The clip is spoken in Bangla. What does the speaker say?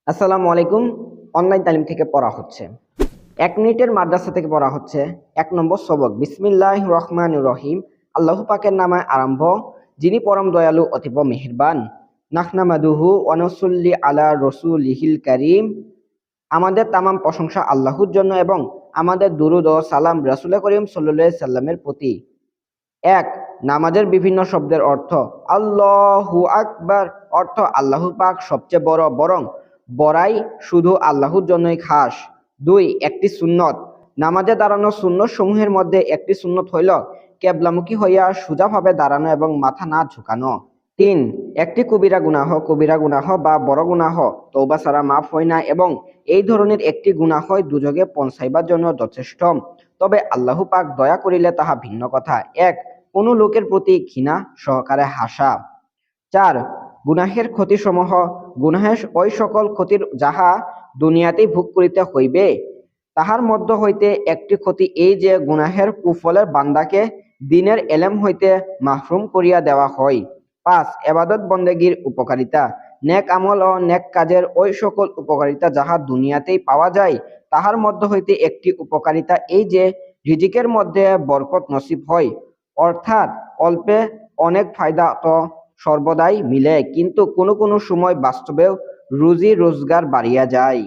আসসালামু আলাইকুম। অনলাইন তালিম থেকে পড়া হচ্ছে। 1 মিনিটের মাদ্রাসা থেকে পড়া হচ্ছে। 1 নম্বর সবক, বিসমিল্লাহির রহমানির রহিম। আল্লাহ পাকের নামে আরম্ভ, যিনি পরম দয়ালু অতীব মেহেরবান। নাহমাদুহু ওয়া নুসাল্লি আলা রাসূলিহিল কারীম। আমাদের তামাম প্রশংসা আল্লাহর জন্য এবং আমাদের দুরূদ ও সালাম রাসূল করিম সাল্লাল্লাহু আলাইহি সাল্লামের প্রতি। ১. নামাজের বিভিন্ন শব্দের অর্থ। আল্লাহু আকবার অর্থ আল্লাহ পাক সবচেয়ে বড়, বরং বড়াই শুধু আল্লাহর জন্যই খাস। ২. একটি সুন্নত। নামাজে দাঁড়ানো সুন্নত সমূহের মধ্যে একটি সুন্নত হইল কেবলামুখী হইয়া সোজাভাবে দাঁড়ানো এবং মাথা না ঝুঁকানো। ৩. একটি কবিরা গুনাহ বা বড় গুনাহ তওবা ছাড়া মাফ হয় না এবং এই ধরনের একটি গুনাহ দুজকে পৌঁছাইবার জন্য যথেষ্ট। তবে আল্লাহ পাক দয়া করিলে তাহা ভিন্ন কথা। ১. কোনো লোকের প্রতি ঘৃণা সহকারে হাসা। ৪. গুনাহের ক্ষতিসমূহ। গুনাহের ওই সকল ক্ষতির যাহা দুনিয়াতেই ভোগ করিতে হইবে, তাহার মধ্য হইতে একটি ক্ষতি এই যে গুনাহের কুফলের বান্দাকে দ্বীনের এলেম হইতে মাহরুম করিয়া দেওয়া হয়। ৫. এবাদত বন্দেগীর উপকারিতা। নেক আমল ও নেক কাজের ওই সকল উপকারিতা যাহা দুনিয়াতেই পাওয়া যায়, তাহার মধ্য হইতে একটি উপকারিতা এই যে রিজিকের মধ্যে বরকত নসিব হয়, অর্থাৎ অল্পে অনেক ফায়দা তো সর্বদাই মিলে, কিন্তু কোনো কোনো সময় বাস্তবেও রুজি রোজগার বাড়িয়া যায়।